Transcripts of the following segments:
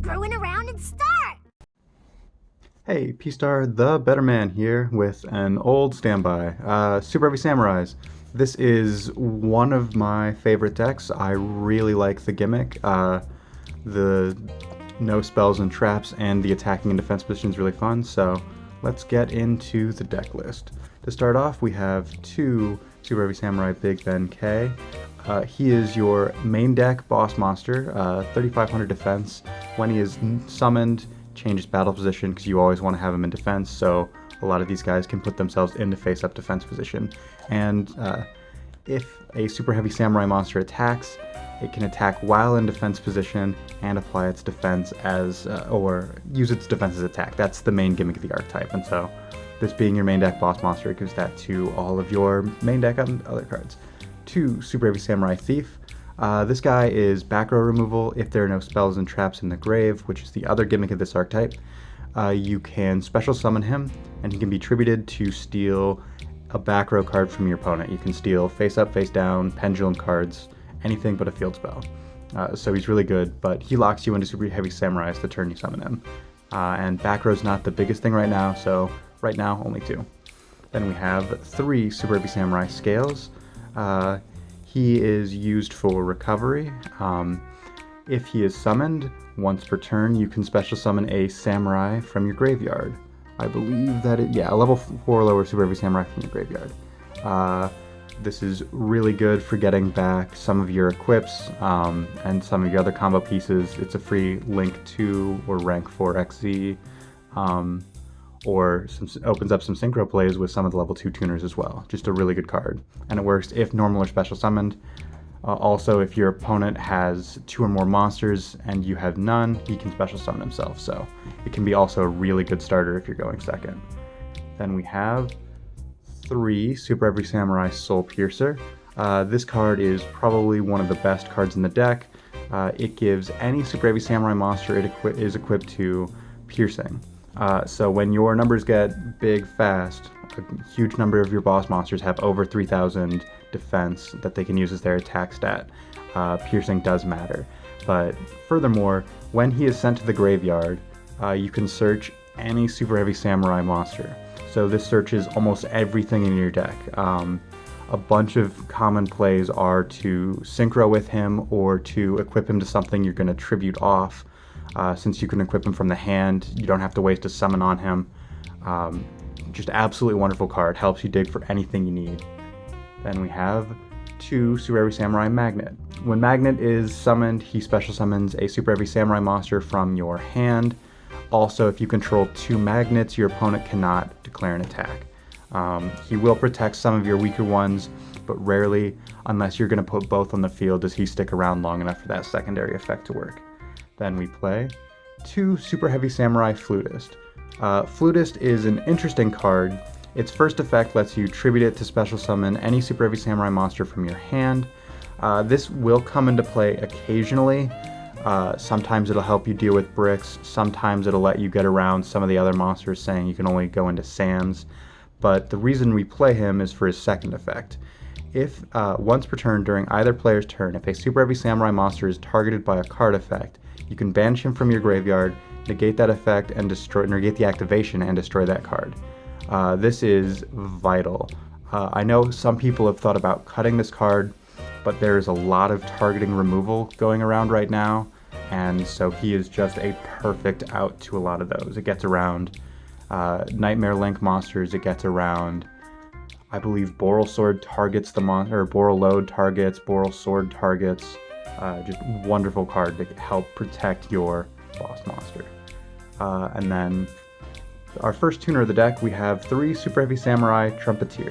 screwing around and start! Hey, P-Star, the Better Man here with an old standby, Superheavy Samurais. This is one of my favorite decks. I really like the gimmick. The no spells and traps and the attacking and defense position is really fun, so let's get into the deck list. To start off, we have two Superheavy Samurai Big Benkei. He is your main deck boss monster, 3500 defense. When he is summoned, changes battle position because you always want to have him in defense, so a lot of these guys can put themselves into face-up defense position. And if a Super Heavy Samurai monster attacks, it can attack while in defense position and apply its defense as, or use its defense as attack. That's the main gimmick of the archetype, and so this being your main deck boss monster, it gives that to all of your main deck on other cards. Two Super Heavy Samurai Thief. This guy is back row removal if there are no spells and traps in the grave, which is the other gimmick of this archetype. You can special summon him, and he can be tributed to steal a back row card from your opponent. You can steal face up, face down, pendulum cards, anything but a field spell. So he's really good, but he locks you into Super Heavy Samurais the turn you summon him. And back row's not the biggest thing right now, so right now only two. Then we have three Super Heavy Samurai Scales. He is used for recovery. If he is summoned, once per turn, you can special summon a samurai from your graveyard. I believe that a level 4 or lower Super Heavy Samurai from your graveyard. This is really good for getting back some of your equips and some of your other combo pieces. It's a free link to or rank 4 XZ. Or opens up some synchro plays with some of the level 2 tuners as well. Just a really good card. And it works if normal or special summoned. Also, if your opponent has 2 or more monsters and you have none, he can special summon himself. So it can be also a really good starter if you're going second. Then we have 3 Super Heavy Samurai Soulpiercer. This card is probably one of the best cards in the deck. It gives any Super Heavy Samurai monster it is equipped to piercing. So when your numbers get big fast, a huge number of your boss monsters have over 3000 defense that they can use as their attack stat. Piercing does matter. But furthermore, when he is sent to the graveyard, you can search any Super Heavy Samurai monster. So this searches almost everything in your deck. A bunch of common plays are to synchro with him or to equip him to something you're going to tribute off. Since you can equip him from the hand, you don't have to waste a summon on him. Just absolutely wonderful card. Helps you dig for anything you need. Then we have 2 Super Heavy Samurai Magnet. When Magnet is summoned, he special summons a Super Heavy Samurai monster from your hand. Also, if you control 2 magnets, your opponent cannot declare an attack. He will protect some of your weaker ones, but rarely, unless you're going to put both on the field, does he stick around long enough for that secondary effect to work. Then we play 2 Super Heavy Samurai Flutist. Flutist is an interesting card. Its first effect lets you tribute it to special summon any Super Heavy Samurai monster from your hand. This will come into play occasionally. Sometimes it'll help you deal with bricks. Sometimes it'll let you get around some of the other monsters saying you can only go into Sans. But the reason we play him is for his second effect. If once per turn during either player's turn, if a Super Heavy Samurai monster is targeted by a card effect, you can banish him from your graveyard, negate that effect, and negate the activation and destroy that card. This is vital. I know some people have thought about cutting this card, but there's a lot of targeting removal going around right now, and so he is just a perfect out to a lot of those. It gets around Nightmare Link monsters, it gets around, I believe Boral Sword targets the monster, or Boral Load targets, Boral Sword targets. Just wonderful card to help protect your boss monster. And then our first tuner of the deck, we have 3 Super Heavy Samurai Trumpeter.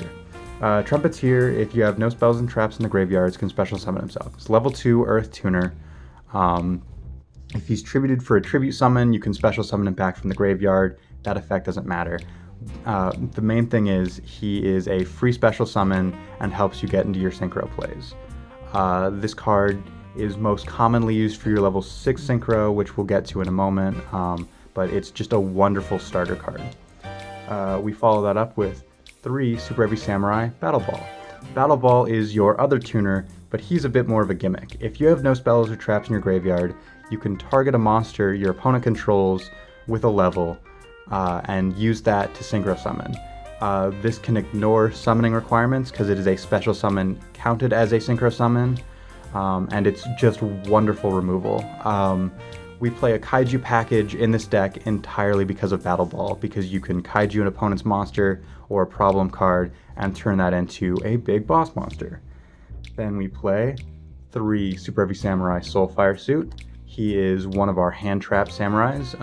Trumpeter, if you have no spells and traps in the graveyards, can special summon himself. It's level 2 Earth tuner. If he's tributed for a tribute summon, you can special summon him back from the graveyard. That effect doesn't matter. The main thing is he is a free special summon and helps you get into your synchro plays. This card is most commonly used for your level 6 synchro, which we'll get to in a moment, but it's just a wonderful starter card. We follow that up with 3 Super Heavy Samurai Battleball. Battleball is your other tuner but he's a bit more of a gimmick. If you have no spells or traps in your graveyard, you can target a monster your opponent controls with a level and use that to synchro summon. This can ignore summoning requirements because it is a special summon counted as a synchro summon, and it's just wonderful removal. We play a Kaiju package in this deck entirely because of Battleball, because you can Kaiju an opponent's monster or a problem card and turn that into a big boss monster. Then we play 3 Superheavy Samurai Soulfire suit. He is one of our hand trap samurais.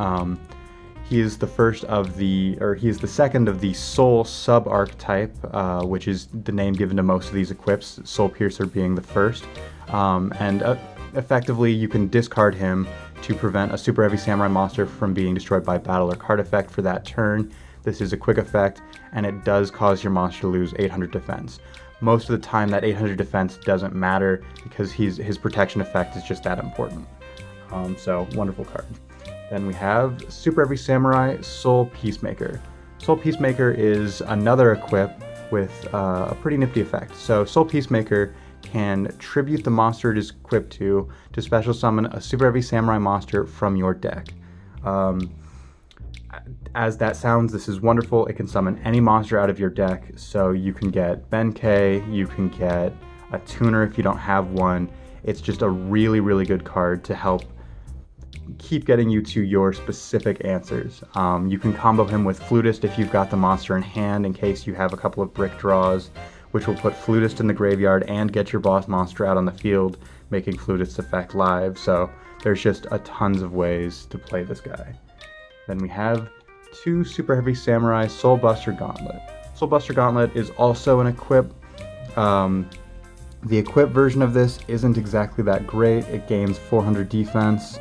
He is he is the second of the Soul sub-archetype, which is the name given to most of these equips, Soulpiercer being the first. Effectively, you can discard him to prevent a Super Heavy Samurai monster from being destroyed by battle or card effect for that turn. This is a quick effect, and it does cause your monster to lose 800 defense. Most of the time, that 800 defense doesn't matter because his protection effect is just that important. So, wonderful card. Then we have Super Heavy Samurai Soul Peacemaker. Soul Peacemaker is another equip with a pretty nifty effect. So Soul Peacemaker can tribute the monster it is equipped to special summon a Super Heavy Samurai monster from your deck. As that sounds, this is wonderful. It can summon any monster out of your deck, so you can get Benkei, you can get a tuner if you don't have one. It's just a really, really good card to help keep getting you to your specific answers. You can combo him with Flutist if you've got the monster in hand in case you have a couple of brick draws, which will put Flutist in the graveyard and get your boss monster out on the field, making Flutist's effect live. So there's just a tons of ways to play this guy. Then we have 2 Super Heavy Samurai Soulbuster Gauntlet. Soulbuster Gauntlet is also an equip. The equip version of this isn't exactly that great. It gains 400 defense.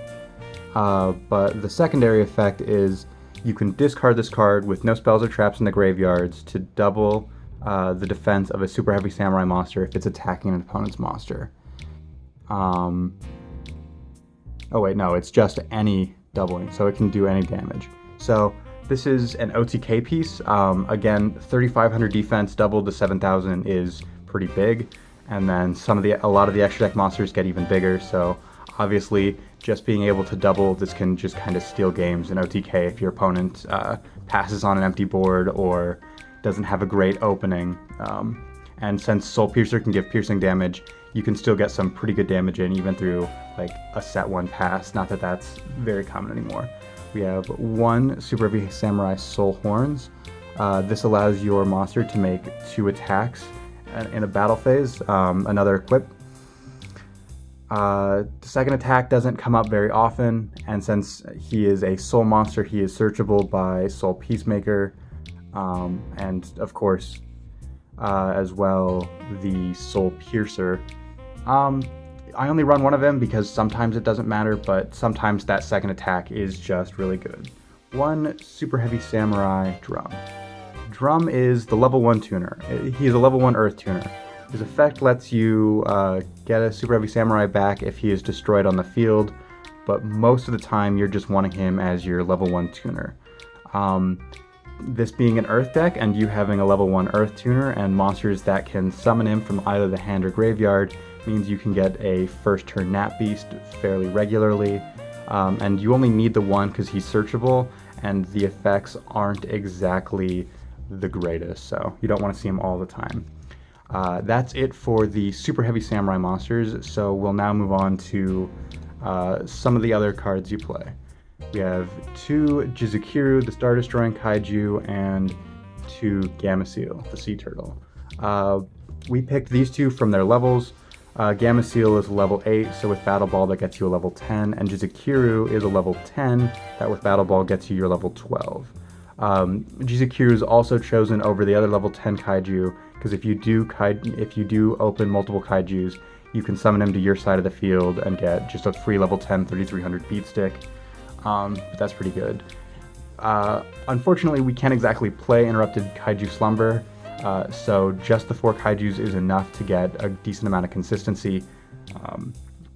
But the secondary effect is you can discard this card with no spells or traps in the graveyards to double the defense of a Super Heavy Samurai monster if it's attacking an opponent's monster. Oh wait, no, it's just any doubling, so it can do any damage. So this is an OTK piece. Again, 3,500 defense doubled to 7,000 is pretty big, and then a lot of the extra deck monsters get even bigger. So obviously, just being able to double this can just kind of steal games in OTK if your opponent passes on an empty board or doesn't have a great opening. And since Soulpiercer can give piercing damage, you can still get some pretty good damage in even through like a set 1 pass. Not that that's very common anymore. We have 1 Super Heavy Samurai Soul Horns. This allows your monster to make 2 attacks in a battle phase, another equip. The second attack doesn't come up very often, and since he is a soul monster, he is searchable by Soul Peacemaker, and of course, as well, the Soulpiercer. I only run 1 of them because sometimes it doesn't matter, but sometimes that second attack is just really good. 1 Super Heavy Samurai Drum. Drum is the level 1 tuner. He is a level 1 Earth tuner. His effect lets you get a Super Heavy Samurai back if he is destroyed on the field, but most of the time you're just wanting him as your level 1 tuner. This being an Earth deck and you having a level 1 Earth tuner and monsters that can summon him from either the hand or graveyard means you can get a first turn Nat Beast fairly regularly, and you only need the 1 because he's searchable and the effects aren't exactly the greatest, so you don't want to see him all the time. That's it for the Super Heavy Samurai monsters, so we'll now move on to some of the other cards you play. We have 2 Jizukiru, the Star Destroying Kaiju, and 2 Gameciel, the Sea Turtle. We picked these 2 from their levels. Gameciel is level 8, so with Battleball that gets you a level 10, and Jizukiru is a level 10, that with Battleball gets you your level 12. Jizukiru is also chosen over the other level 10 Kaiju, because if you do open multiple Kaijus, you can summon him to your side of the field and get just a free level 10 3300 beat stick. But that's pretty good. Unfortunately, we can't exactly play Interrupted Kaiju Slumber, so just the 4 Kaijus is enough to get a decent amount of consistency,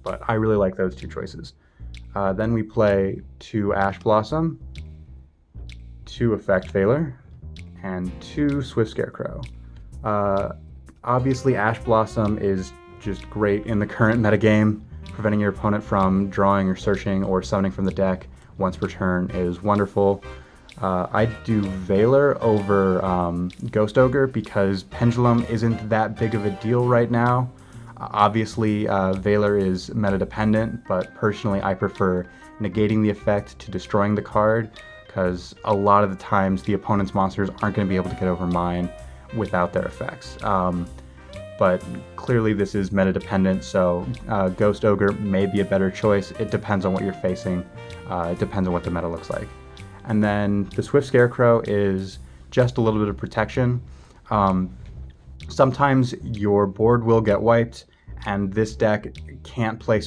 but I really like those 2 choices. Then we play 2 Ash Blossom, 2 Effect Veiler, and 2 Swift Scarecrow. Obviously, Ash Blossom is just great in the current metagame. Preventing your opponent from drawing or searching or summoning from the deck once per turn is wonderful. I do Veiler over Ghost Ogre because Pendulum isn't that big of a deal right now. Obviously, Veiler is meta dependent, but personally I prefer negating the effect to destroying the card, because a lot of the times the opponent's monsters aren't going to be able to get over mine without their effects. But clearly this is meta dependent, so Ghost Ogre may be a better choice. It depends on what you're facing. It depends on what the meta looks like. And then the Swift Scarecrow is just a little bit of protection. Sometimes your board will get wiped, and this deck can't play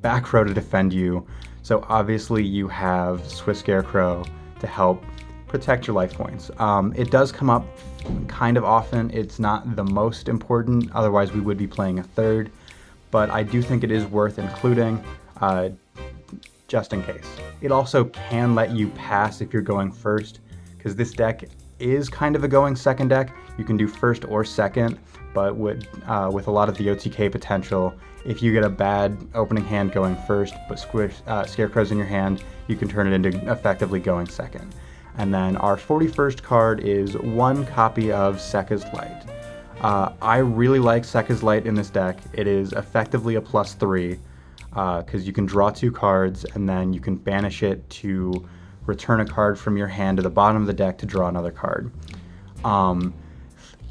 back row to defend you. So obviously you have Swift Scarecrow to help protect your life points. It does come up kind of often. It's not the most important, otherwise we would be playing a third, but I do think it is worth including just in case. It also can let you pass if you're going first, because this deck is kind of a going second deck. You can do first or second, but with a lot of the OTK potential, if you get a bad opening hand going first, but Scarecrow's in your hand, you can turn it into effectively going second. And then our 41st card is one copy of Sekka's Light. I really like Sekka's Light in this deck. It is effectively a +3, because you can draw 2 cards, and then you can banish it to return a card from your hand to the bottom of the deck to draw another card.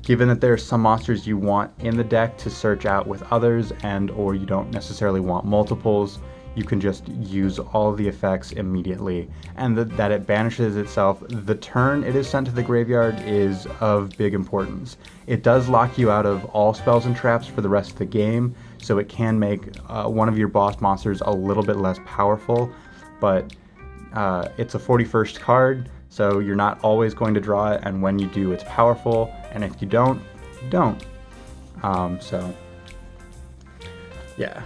Given that there are some monsters you want in the deck to search out with others, and or you don't necessarily want multiples, you can just use all of the effects immediately, and that it banishes itself the turn it is sent to the graveyard is of big importance. It does lock you out of all spells and traps for the rest of the game, so it can make one of your boss monsters a little bit less powerful, but it's a 41st card, so you're not always going to draw it, and when you do, it's powerful, and if you don't, don't. So, yeah.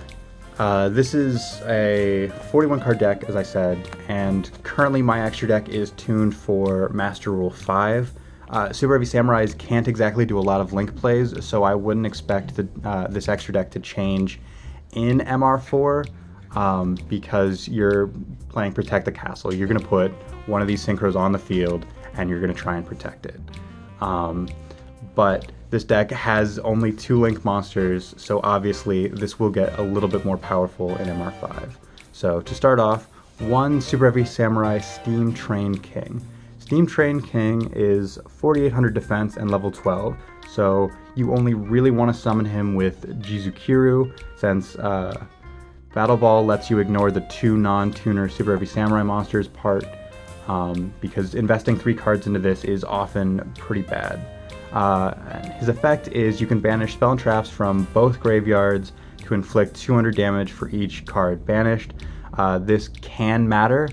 This is a 41 card deck, as I said, and currently my extra deck is tuned for Master Rule 5. Superheavy Samurais can't exactly do a lot of link plays, so I wouldn't expect this extra deck to change in MR4, because you're playing Protect the Castle. You're going to put one of these synchros on the field, and you're going to try and protect it. But this deck has only 2 link monsters, so obviously this will get a little bit more powerful in MR5. So to start off, 1 Super Heavy Samurai Steam Train King. Steam Train King is 4800 defense and level 12, so you only really want to summon him with Jizukiru, since Battleball lets you ignore the 2 non-tuner Super Heavy Samurai monsters part, because investing 3 cards into this is often pretty bad. His effect is you can banish spell and traps from both graveyards to inflict 200 damage for each card banished. This can matter.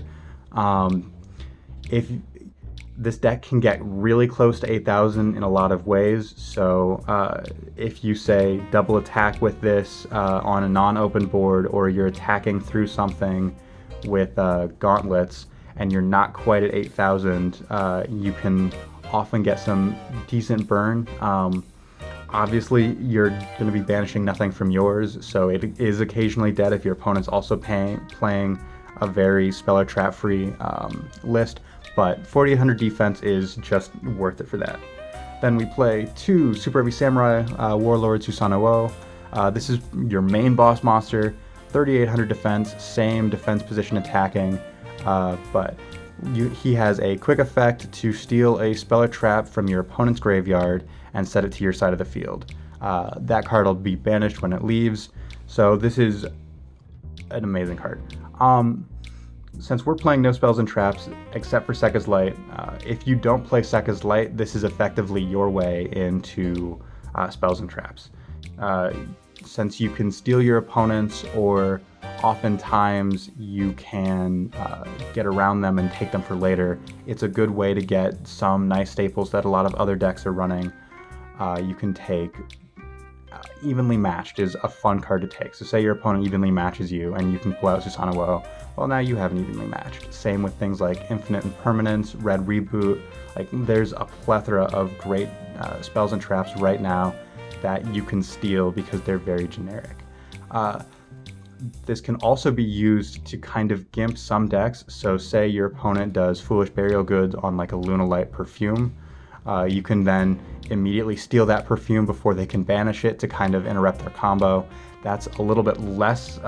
If this deck can get really close to 8,000 in a lot of ways, so if you say double attack with this on a non-open board, or you're attacking through something with gauntlets and you're not quite at 8,000, you can often get some decent burn. Obviously you're going to be banishing nothing from yours, so it is occasionally dead if your opponent's also playing a very spell or trap free list, but 4800 defense is just worth it for that. Then we play 2 Super Heavy Samurai Warlord Susanoo. This is your main boss monster, 3800 defense, same defense position attacking, but he has a quick effect to steal a spell or trap from your opponent's graveyard and set it to your side of the field. That card will be banished when it leaves, so this is an amazing card. Since we're playing no spells and traps except for Sekka's Light, if you don't play Sekka's Light, this is effectively your way into spells and traps. Since you can steal your opponents, or oftentimes you can get around them and take them for later, it's a good way to get some nice staples that a lot of other decks are running. You can take Evenly Matched is a fun card to take. So say your opponent evenly matches you and you can pull out Susanoo. Well, now you have an evenly matched. Same with things like Infinite Impermanence, Red Reboot. Like, there's a plethora of great spells and traps right now that you can steal because they're very generic. This can also be used to kind of gimp some decks. So say your opponent does Foolish Burial Goods on like a Lunalight Perfume. You can then immediately steal that perfume before they can banish it to kind of interrupt their combo. That's a little bit less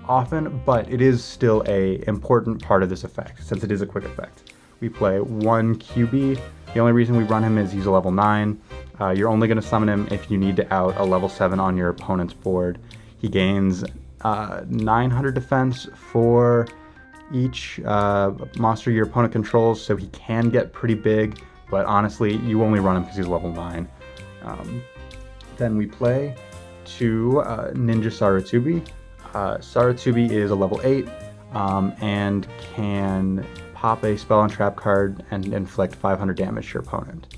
often, but it is still a important part of this effect since it is a quick effect. We play 1 QB. The only reason we run him is he's a level 9. You're only going to summon him if you need to out a level 7 on your opponent's board. He gains 900 defense for each monster your opponent controls, so he can get pretty big, but honestly, you only run him because he's level 9. Then we play 2 Ninja Saratsubi. Saratsubi is a level 8 and can pop a spell and trap card and inflict 500 damage to your opponent.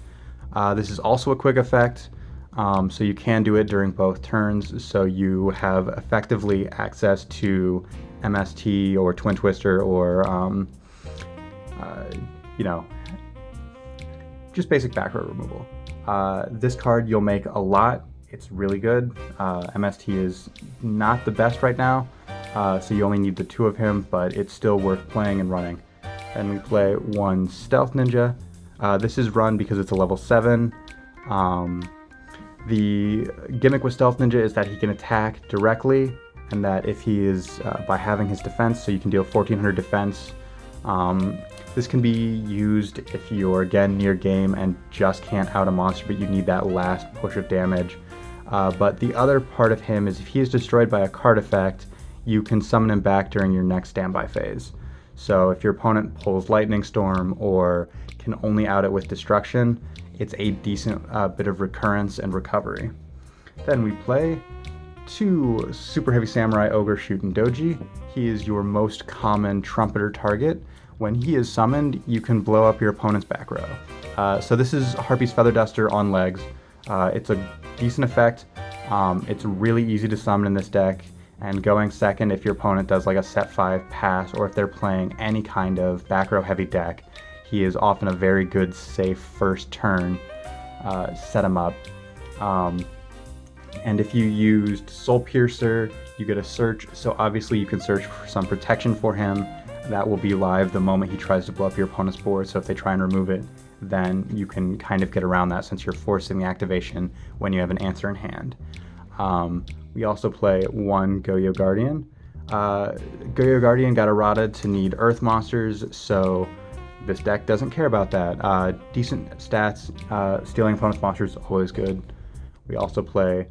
This is also a quick effect, so you can do it during both turns, so you have effectively access to MST or Twin Twister or, you know, just basic back row removal. This card you'll make a lot. It's really good. MST is not the best right now, so you only need the 2 of him, but it's still worth playing and running. Then we play 1 Stealth Ninja. This is run because it's a level 7. The gimmick with Stealth Ninja is that he can attack directly, and that if he is, by having his defense, so you can deal 1400 defense. This can be used if you're, again, near game and just can't out a monster, but you need that last push of damage. But the other part of him is if he is destroyed by a card effect, you can summon him back during your next standby phase. So if your opponent pulls Lightning Storm or can only out it with Destruction, it's a decent bit of recurrence and recovery. Then we play 2 Super Heavy Samurai Ogre Shootin' Doji. He is your most common Trumpeter target. When he is summoned, you can blow up your opponent's back row. So this is Harpy's Feather Duster on legs. It's a decent effect. It's really easy to summon in this deck, and going second if your opponent does like a set 5 pass, or if they're playing any kind of back row heavy deck, he is often a very good safe first turn set him up. And if you used Soulpiercer, you get a search, so obviously you can search for some protection for him. That will be live the moment he tries to blow up your opponent's board, so if they try and remove it, then you can kind of get around that since you're forcing the activation when you have an answer in hand. We also play 1 Goyo Guardian. Goyo Guardian got errata to need Earth monsters, so this deck doesn't care about that. Decent stats, stealing opponent's monsters is always good. We also play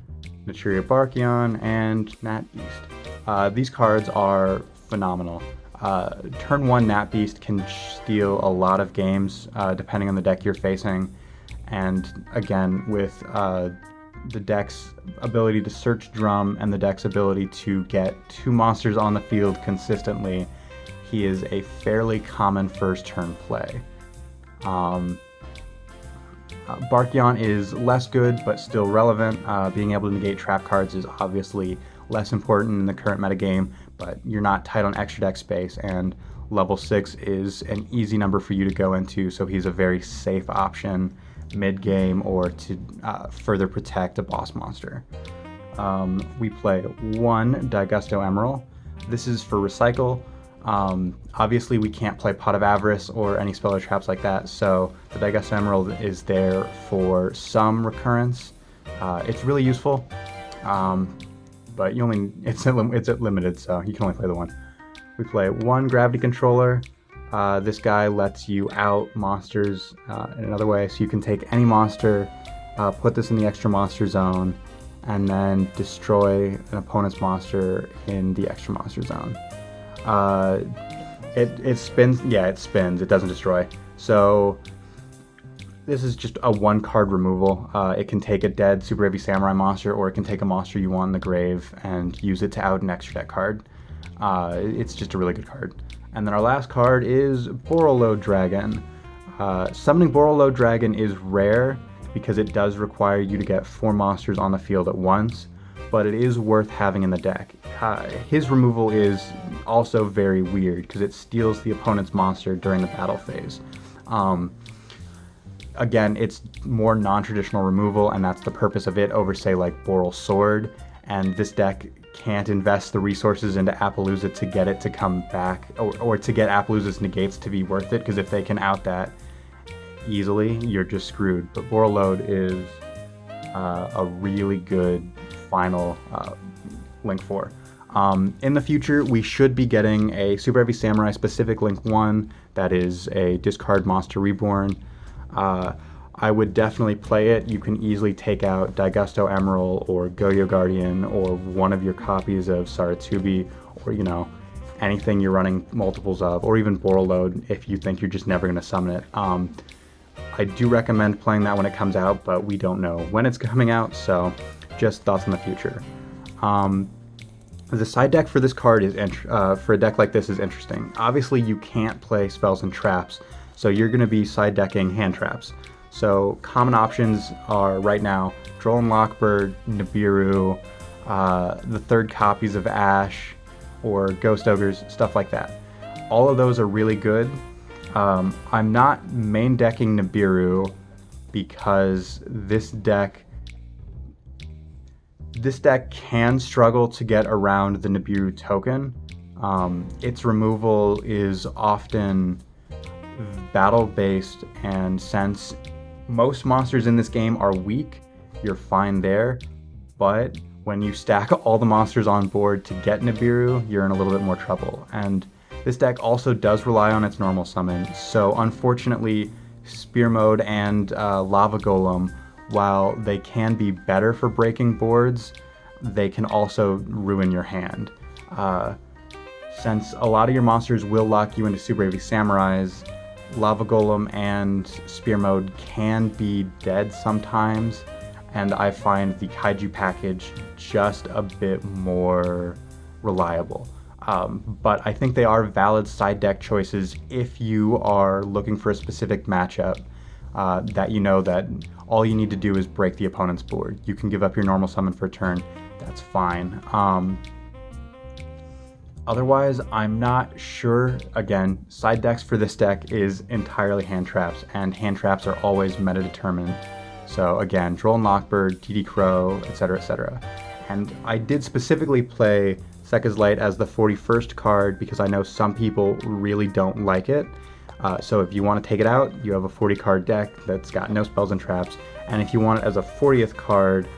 Naturia Barkion and Nat Beast. These cards are phenomenal. Turn 1 Nat Beast can steal a lot of games depending on the deck you're facing, and again with the deck's ability to search drum and the deck's ability to get 2 monsters on the field consistently, he is a fairly common first turn play. Barkion is less good but still relevant. Being able to negate trap cards is obviously less important in the current metagame, but you're not tight on extra deck space, and level 6 is an easy number for you to go into, so he's a very safe option mid-game or to further protect a boss monster. We play 1 Daigusto Emerald. This is for recycle. Obviously we can't play Pot of Avarice or any spell or traps like that, so the Daigusto Emerald is there for some recurrence. It's really useful, but you only it's limited, so you can only play the 1. We play 1 Gravity Controller. This guy lets you out monsters in another way, so you can take any monster, put this in the extra monster zone, and then destroy an opponent's monster in the extra monster zone. It spins. Yeah, it spins. It doesn't destroy. So this is just a 1 card removal. It can take a dead Super Heavy Samurai monster, or it can take a monster you want in the grave and use it to out an extra deck card. It's just a really good card. And then our last card is Borreload Dragon. Summoning Borreload Dragon is rare because it does require you to get 4 monsters on the field at once, but it is worth having in the deck. His removal is also very weird because it steals the opponent's monster during the battle phase. again, it's more non-traditional removal, and that's the purpose of it over, say, like Boral Sword. And this deck can't invest the resources into Appaloosa to get it to come back, or to get Appaloosa's negates to be worth it, because if they can out that easily, you're just screwed. But Boral Load is a really good final Link 4. In the future, we should be getting a Superheavy Samurai specific Link 1 that is a discard monster reborn. I would definitely play it. You can easily take out Daigusto Emerald or Goyo Guardian or one of your copies of Saratsubi, or, you know, anything you're running multiples of, or even Boral Load if you think you're just never going to summon it. I do recommend playing that when it comes out, but we don't know when it's coming out, so just thoughts in the future. The side deck for this card is for a deck like this is interesting. Obviously, you can't play spells and traps, so you're going to be side decking hand traps. So common options are right now Droll and Lockbird, Nibiru, the third copies of Ash, or Ghost Ogres, stuff like that. All of those are really good. I'm not main decking Nibiru because this deck can struggle to get around the Nibiru token. Its removal is often battle based, and since most monsters in this game are weak, you're fine there. But when you stack all the monsters on board to get Nibiru, you're in a little bit more trouble. And this deck also does rely on its normal summon, so unfortunately Spear Mode and Lava Golem, while they can be better for breaking boards, they can also ruin your hand. Since a lot of your monsters will lock you into Super Heavy Samurais, Lava Golem and Spear Mode can be dead sometimes, and I find the Kaiju package just a bit more reliable. But I think they are valid side deck choices if you are looking for a specific matchup that you know that all you need to do is break the opponent's board. You can give up your normal summon for a turn, that's fine. Otherwise, I'm not sure. Again, side decks for this deck is entirely hand traps, and hand traps are always meta determined. So again, Droll and Lockbird, TD Crow, etc., etc. And I did specifically play Sekka's Light as the 41st card because I know some people really don't like it. So if you want to take it out, you have a 40 card deck that's got no spells and traps. And if you want it as a 40th card,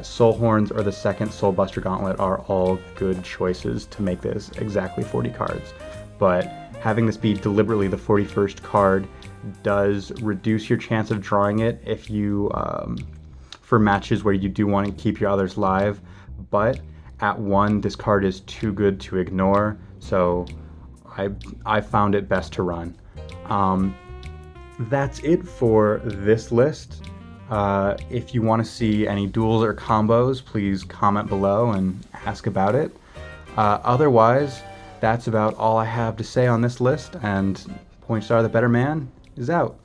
Soul Horns or the second Soulbuster Gauntlet are all good choices to make this exactly 40 cards. But having this be deliberately the 41st card does reduce your chance of drawing it if you, for matches where you do want to keep your others live. But at 1, this card is too good to ignore, so I found it best to run. That's it for this list. If you want to see any duels or combos, please comment below and ask about it. Otherwise, that's about all I have to say on this list, and Point Star the Better Man is out.